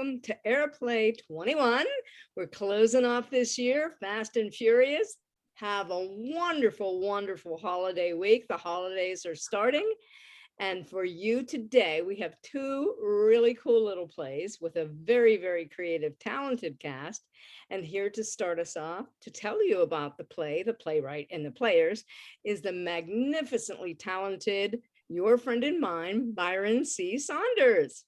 welcome to AirPlay 21. We're closing off this year, fast and furious. Have a wonderful, wonderful holiday week. The holidays are starting. And for you today, we have two really cool little plays with a very, very creative, talented cast. And here to start us off, to tell you about the play, the playwright, and the players is the magnificently talented, your friend and mine, Byron C. Saunders.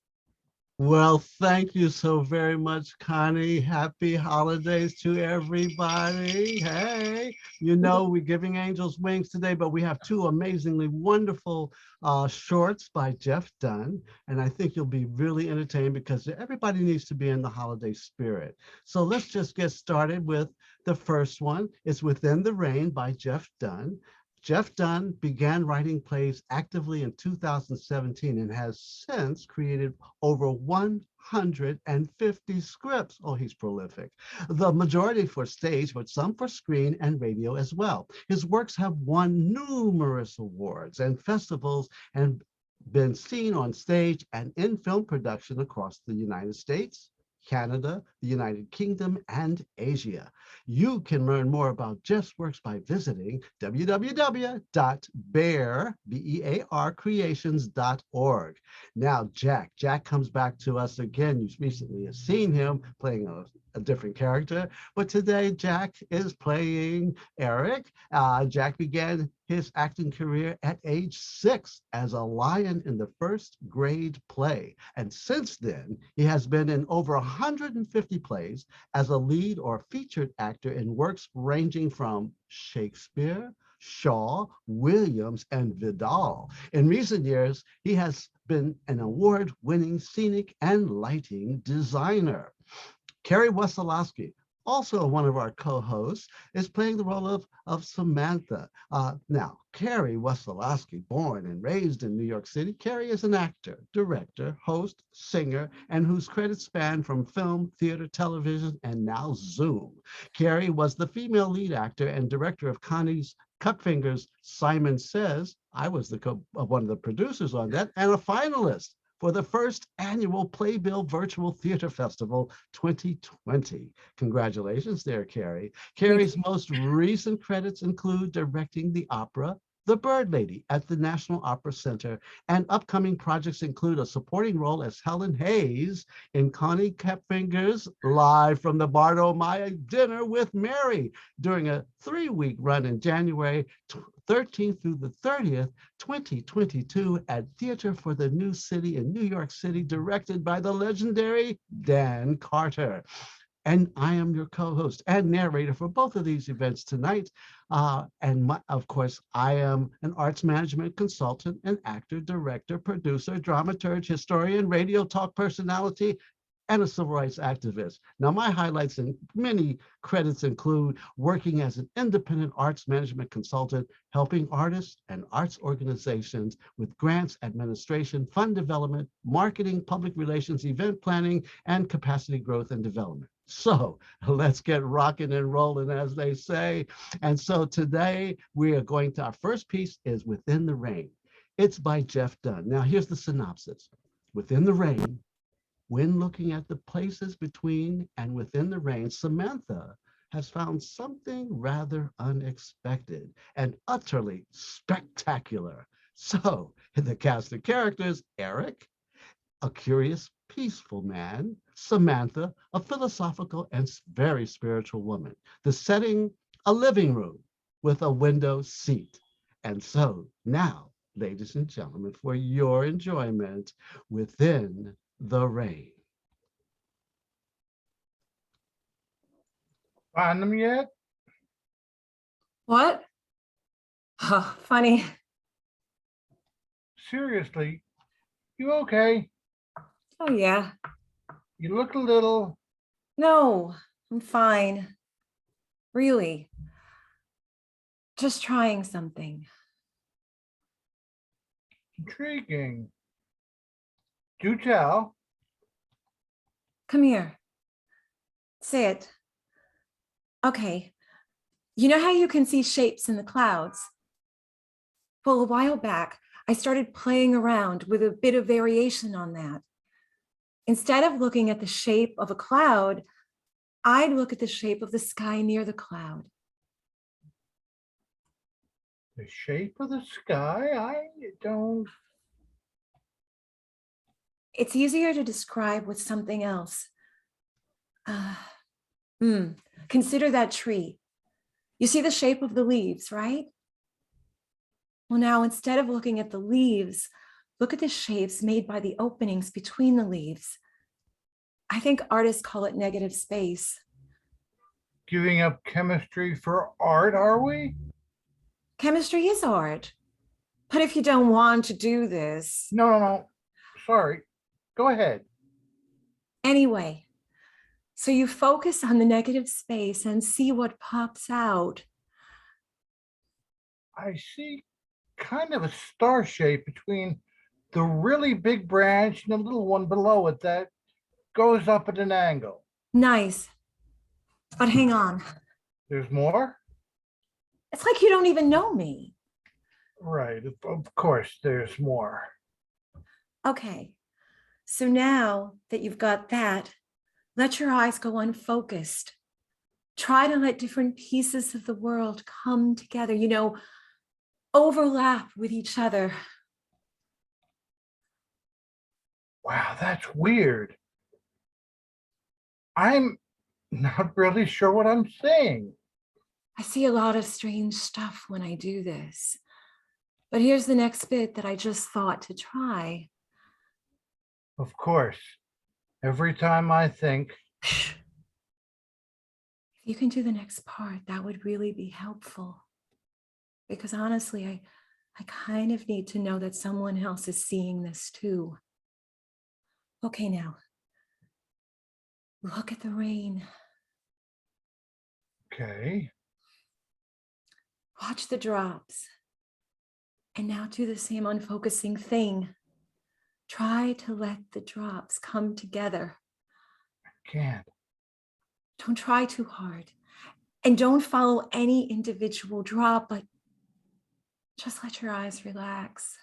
Well, thank you so very much, Connie. Happy holidays to everybody. Hey, you know, we're giving angels wings today, but we have two amazingly wonderful shorts by Jeff Dunne. And I think you'll be really entertained because everybody needs to be in the holiday spirit. So let's just get started with the first one. It's Within the Rain by Jeff Dunne. Jeff Dunne began writing plays actively in 2017 and has since created over 150 scripts. Oh, he's prolific. The majority for stage, but some for screen and radio as well. His works have won numerous awards and festivals and been seen on stage and in film production across the United States, Canada, the United Kingdom, and Asia. You can learn more about Jeff's works by visiting www.bearcreations.org. Now, Jak comes back to us again. You recently have seen him playing a different character, but today Jak is playing Eric. Jak began his acting career at age 6 as a lion in the first grade play. And since then, he has been in over 150 plays as a lead or featured actor in works ranging from Shakespeare, Shaw, Williams, and Vidal. In recent years, he has been an award-winning scenic and lighting designer. Carrie Wesolowski, also one of our co-hosts, is playing the role of Samantha. Now, Carrie Wesolowski, born and raised in New York City, Carrie is an actor, director, host, singer, and whose credits span from film, theater, television, and now Zoom. Carrie was the female lead actor and director of Connie's Cupfinger's Simon Says. I was one of the producers on that, and a finalist for the first annual Playbill Virtual Theater Festival 2020. Congratulations there, Carrie. Carrie's most recent credits include directing the opera The Bird Lady at the National Opera Center, and upcoming projects include a supporting role as Helen Hayes in Connie Cupfinger's Live from the Bartolomeo Dinner with Mary during a 3-week run in January 13th through the 30th, 2022 at Theater for the New City in New York City, directed by the legendary Dan Carter. And I am your co-host and narrator for both of these events tonight. Of course, I am an arts management consultant, an actor, director, producer, dramaturg, historian, radio talk personality, and a civil rights activist. Now, my highlights and many credits include working as an independent arts management consultant, helping artists and arts organizations with grants, administration, fund development, marketing, public relations, event planning, and capacity growth and development. So let's get rocking and rolling, as they say. And so today we are our first piece is Within the Rain. It's by Jeff Dunne. Now, here's the synopsis. Within the rain, when looking at the places between and within the rain, Samantha has found something rather unexpected and utterly spectacular. So, in the cast of characters, Eric, a curious, peaceful man, Samantha, a philosophical and very spiritual woman. The setting, a living room with a window seat. And so now, ladies and gentlemen, for your enjoyment, Within the Rain. Find them yet? What? Oh, funny. Seriously, you okay? Oh, yeah. You look a little... No, I'm fine. Really. Just trying something. Intriguing. Do tell. Come here. Say it. Okay. You know how you can see shapes in the clouds? Well, a while back, I started playing around with a bit of variation on that. Instead of looking at the shape of a cloud, I'd look at the shape of the sky near the cloud. The shape of the sky? I don't. It's easier to describe with something else. Consider that tree. You see the shape of the leaves, right? Well, now instead of looking at the leaves, look at the shapes made by the openings between the leaves. I think artists call it negative space. Giving up chemistry for art, are we? Chemistry is art. But if you don't want to do this. No. Sorry. Go ahead. Anyway, so you focus on the negative space and see what pops out. I see kind of a star shape between the really big branch and the little one below it that goes up at an angle. Nice. But hang on. There's more? It's like you don't even know me. Right. Of course, there's more. Okay. So now that you've got that, let your eyes go unfocused. Try to let different pieces of the world come together, overlap with each other. Wow, that's weird. I'm not really sure what I'm saying. I see a lot of strange stuff when I do this. But here's the next bit that I just thought to try. Of course, every time I think. If you can do the next part, that would really be helpful. Because honestly, I kind of need to know that someone else is seeing this too. Okay, now, look at the rain. Okay. Watch the drops. And now do the same unfocusing thing. Try to let the drops come together. Can't. Don't try too hard. And don't follow any individual drop, but just let your eyes relax.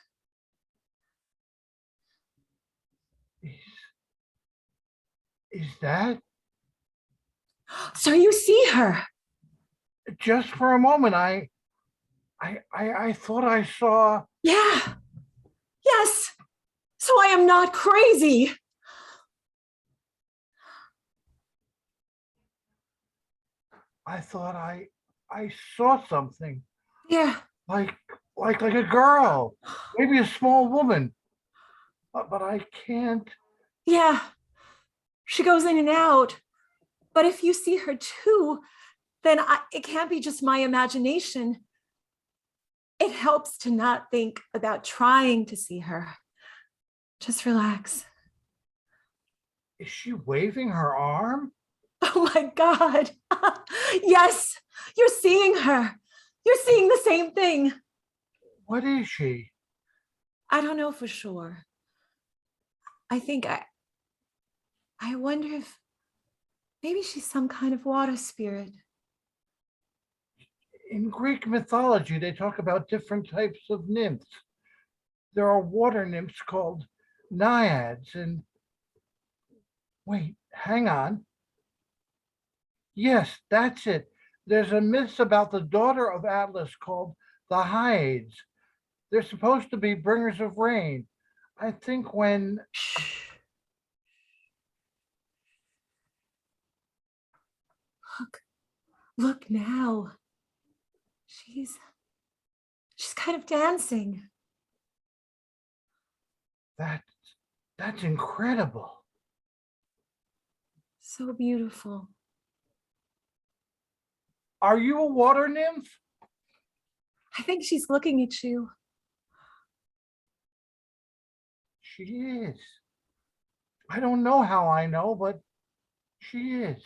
Is that? So you see her. Just for a moment, I thought I saw. Yeah. Yes. So I am not crazy. I thought I saw something. Yeah. Like a girl, maybe a small woman. But I can't. Yeah. She goes in and out. But if you see her too, then it can't be just my imagination. It helps to not think about trying to see her. Just relax. Is she waving her arm? Oh my God. Yes, you're seeing her. You're seeing the same thing. What is she? I don't know for sure. I wonder if maybe she's some kind of water spirit. In Greek mythology, they talk about different types of nymphs. There are water nymphs called naiads, and wait, hang on. Yes, that's it. There's a myth about the daughter of Atlas called the Hyades. They're supposed to be bringers of rain. I think when. Look now. She's kind of dancing. That's incredible. So beautiful. Are you a water nymph? I think she's looking at you. She is. I don't know how I know, but she is.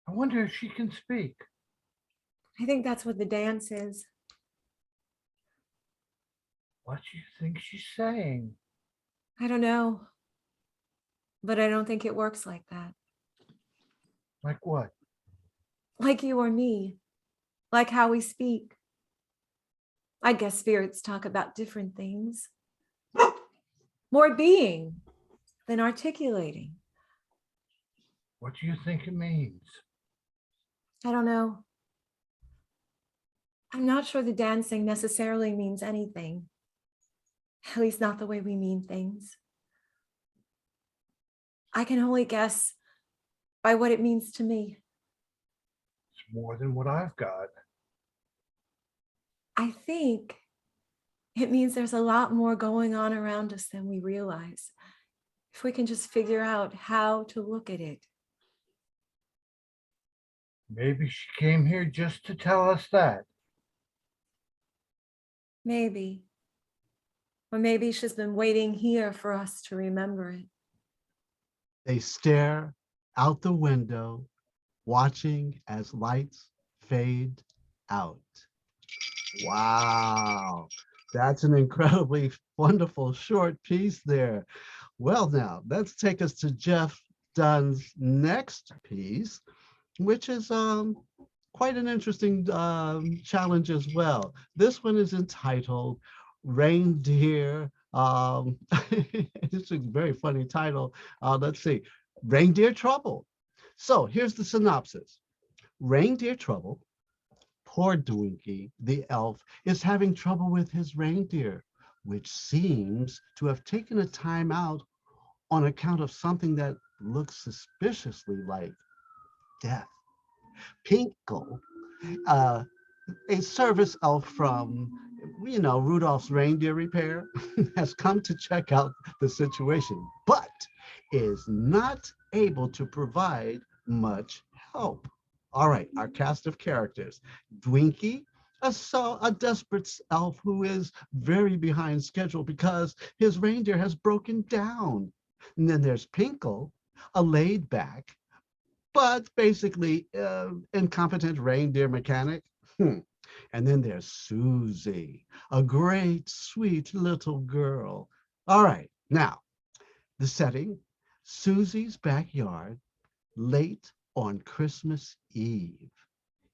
I wonder if she can speak. I think that's what the dance is. What do you think she's saying? I don't know. But I don't think it works like that. Like what? Like you or me. Like how we speak. I guess spirits talk about different things. More being. than articulating. What do you think it means? I don't know. I'm not sure the dancing necessarily means anything. At least not the way we mean things. I can only guess by what it means to me. It's more than what I've got. I think it means there's a lot more going on around us than we realize. If we can just figure out how to look at it. Maybe she came here just to tell us that. Maybe. Or maybe she's been waiting here for us to remember it. They stare out the window, watching as lights fade out. Wow, that's an incredibly wonderful short piece there. Well, now let's take us to Jeff Dunne's next piece, which is quite an interesting challenge as well. This one is entitled Reindeer. It's a very funny title. Let's see, Reindeer Trouble. So here's the synopsis. Reindeer Trouble. Poor Dwinky the Elf is having trouble with his reindeer, which seems to have taken a time out on account of something that looks suspiciously like death. Pinkle, a service elf from, Rudolph's reindeer repair, has come to check out the situation, but is not able to provide much help. All right, our cast of characters. Dwinky, a desperate elf who is very behind schedule because his reindeer has broken down. And then there's Pinkle, a laid back, but basically incompetent reindeer mechanic. And then there's Susie, a great, sweet little girl. All right, now, the setting, Susie's backyard, late on Christmas Eve.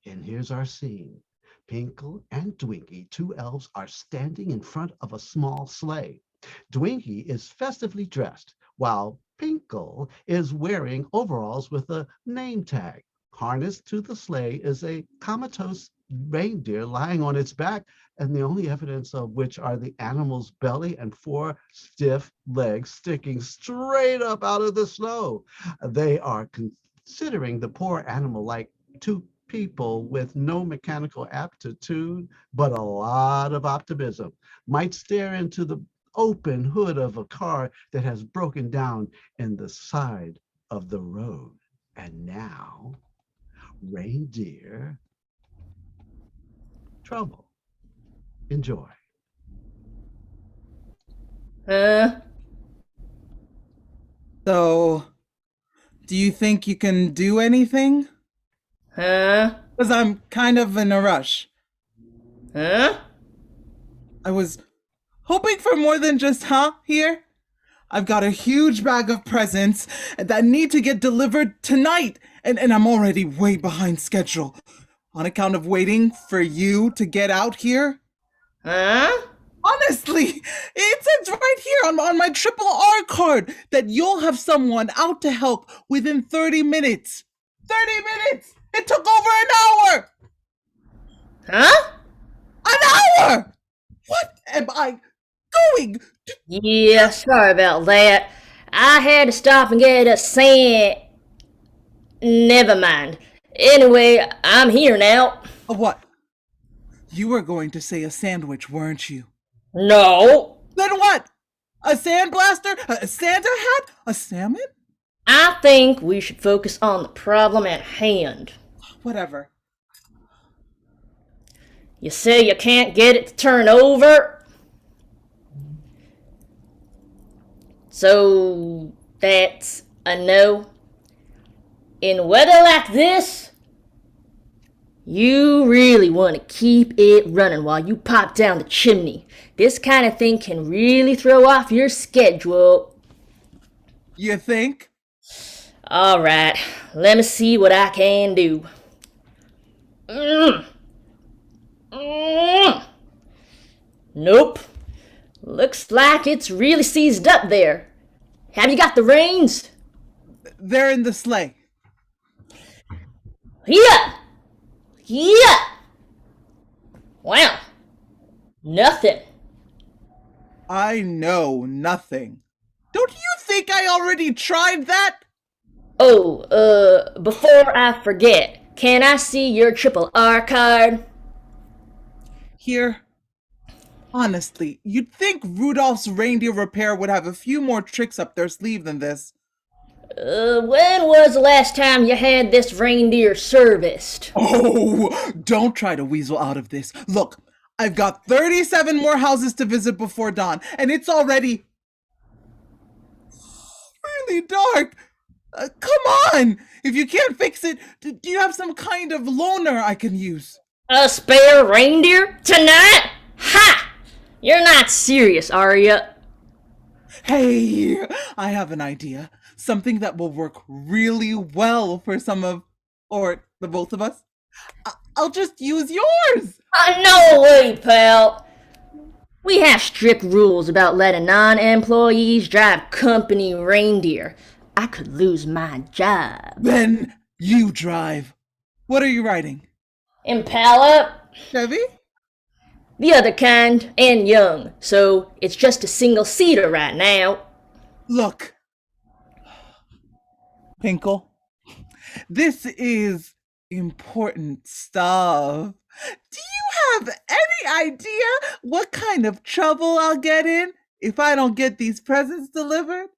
And here's our scene. Pinkle and Dwinky, two elves, are standing in front of a small sleigh. Dwinky is festively dressed, while Pinkle is wearing overalls with a name tag. Harnessed to the sleigh is a comatose reindeer lying on its back, and the only evidence of which are the animal's belly and four stiff legs sticking straight up out of the snow. They are considering the poor animal like two people with no mechanical aptitude, but a lot of optimism. Might stare into the open hood of a car that has broken down in the side of the road. And now, Reindeer Trouble. Enjoy. So, do you think you can do anything? Because I'm kind of in a rush. I was hoping for more than just here. I've got a huge bag of presents that need to get delivered tonight, and I'm already way behind schedule on account of waiting for you to get out here. Honestly, it says right here on my triple R card that you'll have someone out to help within 30 minutes. 30 minutes! It took over an hour! An hour! What am I doing? Yeah, sorry about that. I had to stop and get a sand. Never mind. Anyway, I'm here now. A what? You were going to say a sandwich, weren't you? No. Then what? A sandblaster? A Santa hat? A salmon? I think we should focus on the problem at hand. Whatever. You say you can't get it to turn over? So that's a no? In weather like this, you really want to keep it running while you pop down the chimney. This kind of thing can really throw off your schedule. You think? Alright, let me see what I can do. Nope. Looks like it's really seized up there. Have you got the reins? They're in the sleigh. Yeah! Yeah! Wow. Nothing. I know nothing. Don't you think I already tried that? Oh, before I forget, can I see your triple R card? Here. Honestly, you'd think Rudolph's reindeer repair would have a few more tricks up their sleeve than this. When was the last time you had this reindeer serviced? Oh, don't try to weasel out of this. Look, I've got 37 more houses to visit before dawn, and it's already really dark. Come on! If you can't fix it, do you have some kind of loaner I can use? A spare reindeer? Tonight? Ha! You're not serious, are you? Hey, I have an idea. Something that will work really well for or the both of us. I'll just use yours. No way, pal. We have strict rules about letting non-employees drive company reindeer. I could lose my job. Then you drive. What are you riding? Impala? Chevy? The other kind, and young, so it's just a single-seater right now. Look, Pinkle, this is important stuff. Do you have any idea what kind of trouble I'll get in if I don't get these presents delivered?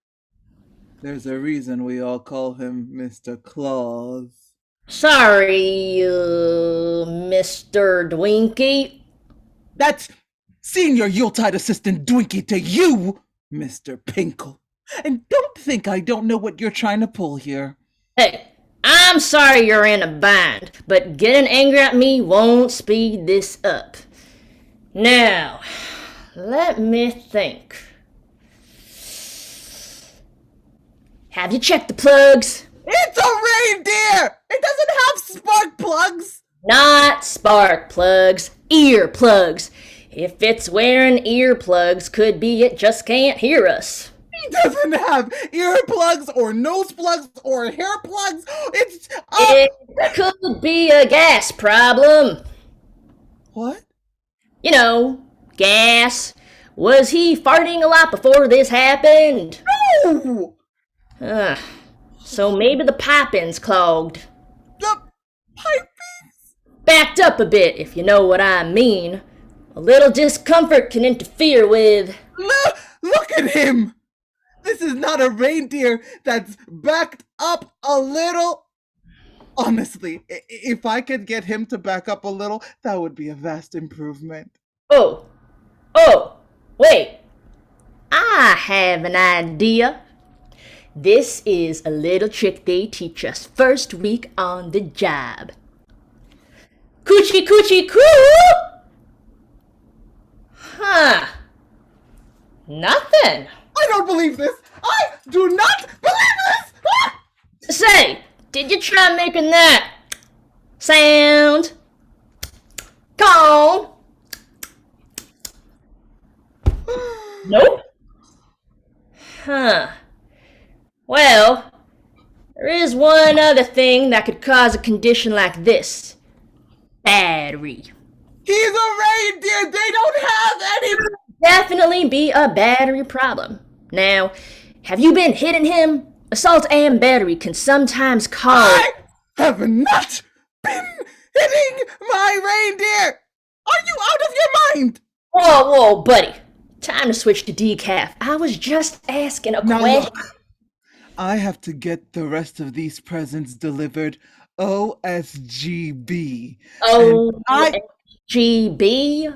There's a reason we all call him Mr. Claus. Sorry, Mr. Dwinky. That's Senior Yuletide Assistant Dwinky to you, Mr. Pinkle. And don't think I don't know what you're trying to pull here. Hey, I'm sorry you're in a bind, but getting angry at me won't speed this up. Now, let me think. Have you checked the plugs? It's a reindeer! It doesn't have spark plugs! Not spark plugs, ear plugs. If it's wearing earplugs, could be it just can't hear us. He doesn't have earplugs or nose plugs or hair plugs. It's It could be a gas problem. What? You know, gas. Was he farting a lot before this happened? No! So maybe the piping's clogged. The pipe. Backed up a bit, if you know what I mean. A little discomfort can interfere with... Look at him! This is not a reindeer that's backed up a little. Honestly, if I could get him to back up a little, that would be a vast improvement. Oh, wait. I have an idea. This is a little trick they teach us first week on the job. Coochie coochie coo! Huh. Nothing. I don't believe this! I do not believe this! Ah! Say, did you try making that sound? Cone? Nope. Huh. Well, there is one other thing that could cause a condition like this. Battery. He's a reindeer! They don't have any... Definitely be a battery problem. Now, have you been hitting him? Assault and battery can sometimes cause... I have not been hitting my reindeer! Are you out of your mind? Whoa, buddy. Time to switch to decaf. I was just asking a Now question. look, I have to get the rest of these presents delivered OSGB. OSGB?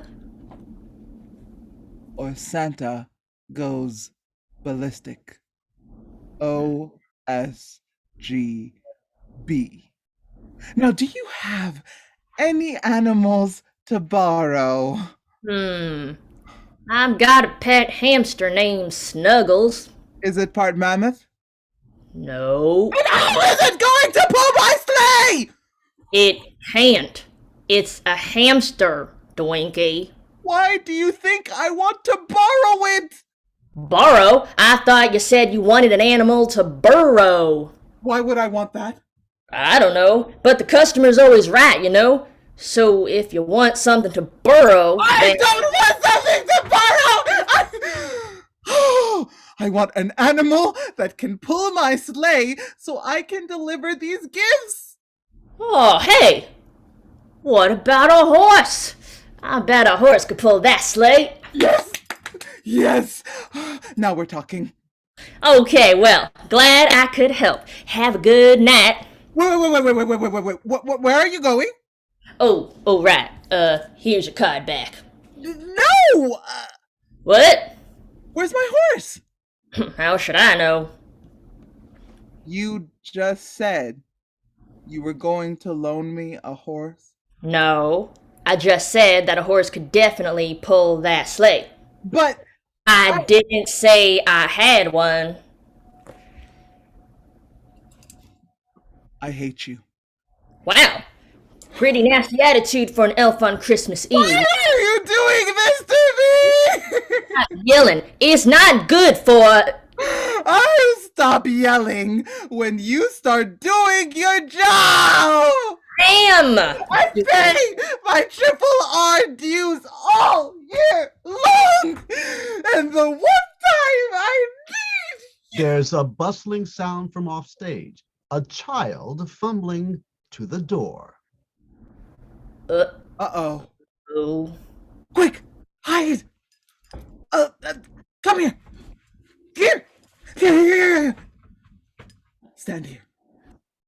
Or Santa goes ballistic. OSGB. Now, do you have any animals to borrow? I've got a pet hamster named Snuggles. Is it part mammoth? No. And how is it going to pull my sleigh? It can't. It's a hamster, Dwinky. Why do you think I want to borrow it? Borrow? I thought you said you wanted an animal to burrow. Why would I want that? I don't know, but the customer's always right, you know? So if you want something to burrow, I then... don't want something to borrow! I want an animal that can pull my sleigh so I can deliver these gifts. Oh, hey! What about a horse? I bet a horse could pull that sleigh. Yes! Yes! Now we're talking. Okay, well, glad I could help. Have a good night. Wait. Where are you going? Oh, right. Here's your card back. No! What? Where's my horse? How should I know? You just said you were going to loan me a horse. No, I just said that a horse could definitely pull that sleigh. But I didn't say I had one. I hate you. Wow. Pretty nasty attitude for an elf on Christmas Eve. Why are you doing this to me? Not yelling. It's not good for... I'll stop yelling when you start doing your job. Damn! I pay my triple R dues all year long, and the one time I need There's a bustling sound from off stage, a child fumbling to the door. Uh-oh. Oh. Quick, hide. Come here. Here. Stand here.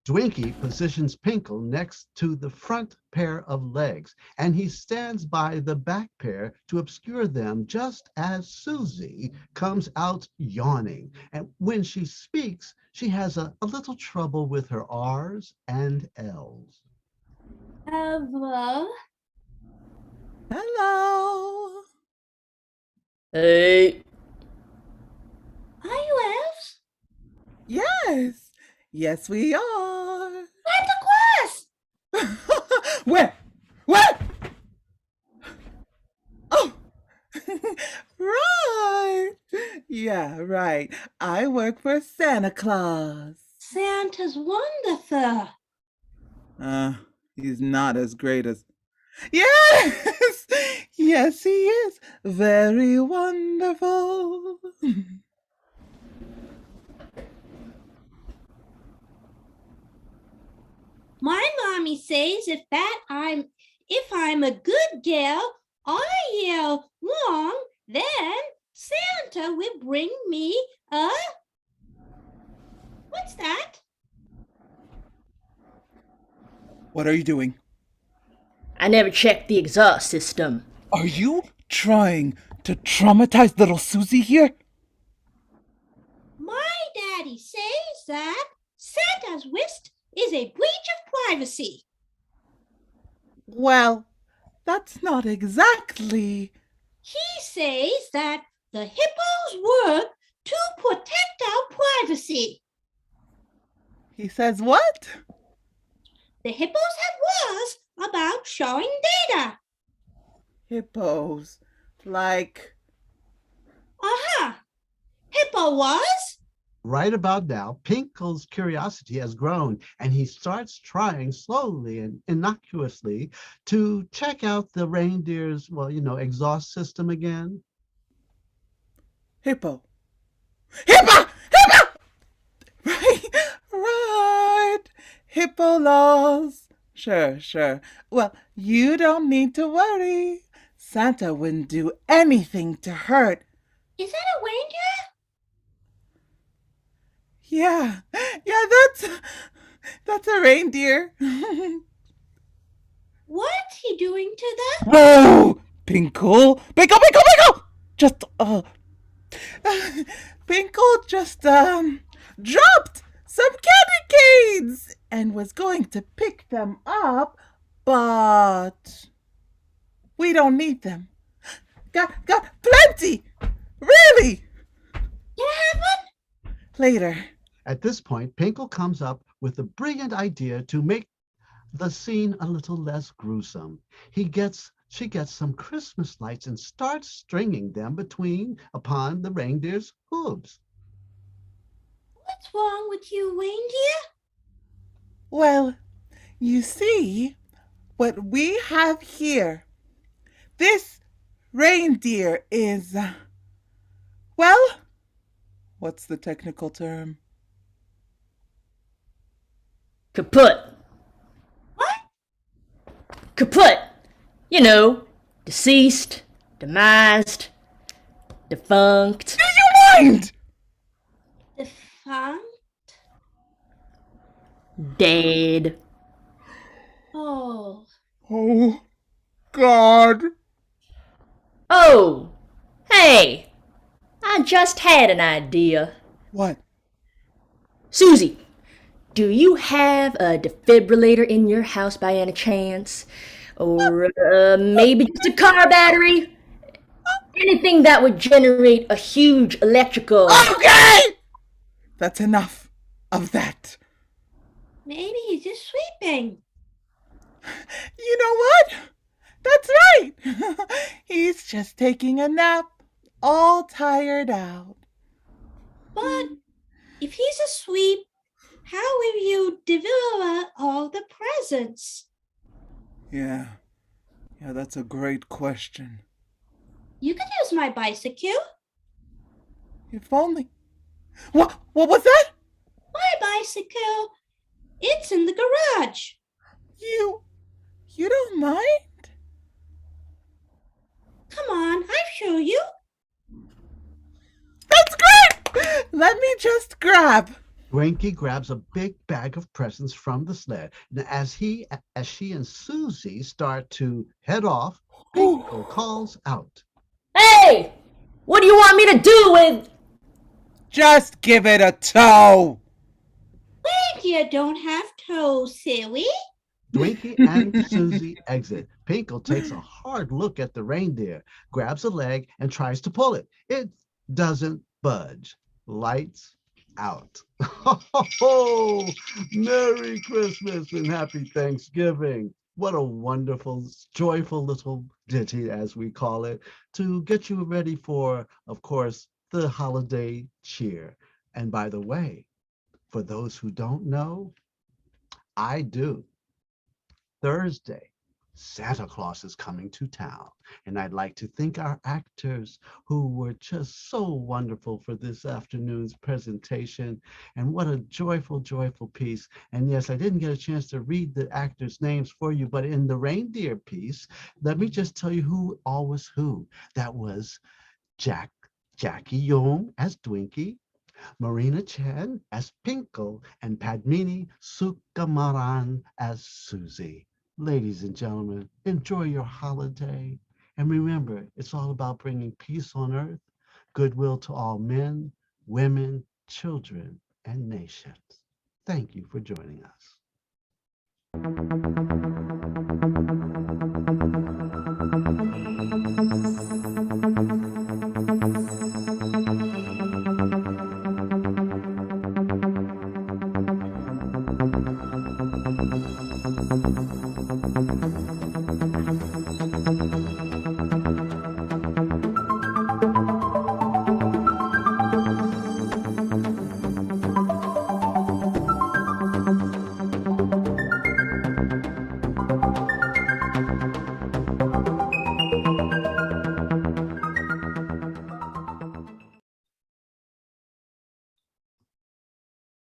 Dwinky positions Pinkle next to the front pair of legs, and he stands by the back pair to obscure them just as Susie comes out yawning. And when she speaks, she has a little trouble with her R's and L's. Hello. Hello. Hey. Are you elves? Yes. Yes, we are. Santa Claus! Where? Oh, right. Yeah, right. I work for Santa Claus. Santa's wonderful. He's not as great as... Yes! Yes, he is. Very wonderful. My mommy says if I'm a good gal, I yell long, then Santa will bring me a... What's that? What are you doing? I never checked the exhaust system. Are you trying to traumatize little Susie here? My daddy says that Santa's wish is a breach of privacy. Well, that's not exactly... He says that the hippos work to protect our privacy. He says what? The hippos have laws about showing data. Hippos. Like... Hippo was? Right about now, Pinkle's curiosity has grown, and he starts trying slowly and innocuously to check out the reindeer's, exhaust system again. Hippo. Hippo! Right. Hippo laws. Sure. Well, you don't need to worry. Santa wouldn't do anything to hurt. Is that a reindeer? Yeah, that's a reindeer. What's he doing to the... Whoa! Pinkle! Just, Pinkle just, dropped some candy canes and was going to pick them up, but we don't need them. Got plenty! Really! Can I have one? Later. At this point, Pinkle comes up with a brilliant idea to make the scene a little less gruesome. He gets She gets some Christmas lights and starts stringing them upon the reindeer's hooves. What's wrong with you, reindeer? Well, you see, what we have here, this reindeer is, well, what's the technical term? Kaput. What? Kaput. You know, deceased, demised, defunct. Do you mind? Defunct? Dead. Oh, Oh, God. Oh, hey, I just had an idea. What? Susie, do you have a defibrillator in your house by any chance? Or maybe just a car battery? Anything that would generate a huge electrical... Okay! That's enough of that. maybe he's just sleeping. You know what? That's right. He's just taking a nap, all tired out. But if he's asleep, how will you deliver all the presents? Yeah, that's a great question. You could use my bicycle. If only. What was that? My bicycle. It's in the garage. You don't mind? Come on, I'll show you. That's great! Let me just grab. Dwinky grabs a big bag of presents from the sled, and as she and Susie start to head off, Pinkle calls out. Hey! What do you want me to do with... Just give it a toe. Reindeer don't have toes, silly. Dwinky and Susie exit. Pinkle takes a hard look at the reindeer, grabs a leg, and tries to pull it. It doesn't budge. Lights out. Oh, Merry Christmas and Happy Thanksgiving. What a wonderful, joyful little ditty, as we call it, to get you ready for, of course, the holiday cheer. And by the way, for those who don't know, I do. Thursday, Santa Claus is coming to town, and I'd like to thank our actors who were just so wonderful for this afternoon's presentation. And what a joyful, joyful piece. And yes, I didn't get a chance to read the actors' names for you, but in the reindeer piece, let me just tell you who all was who. That was Jackie Young as Dwinky, Marina Chan as Pinkle, and Padmini Sukamaran as Susie. Ladies and gentlemen, enjoy your holiday. And remember, it's all about bringing peace on earth, goodwill to all men, women, children, and nations. Thank you for joining us.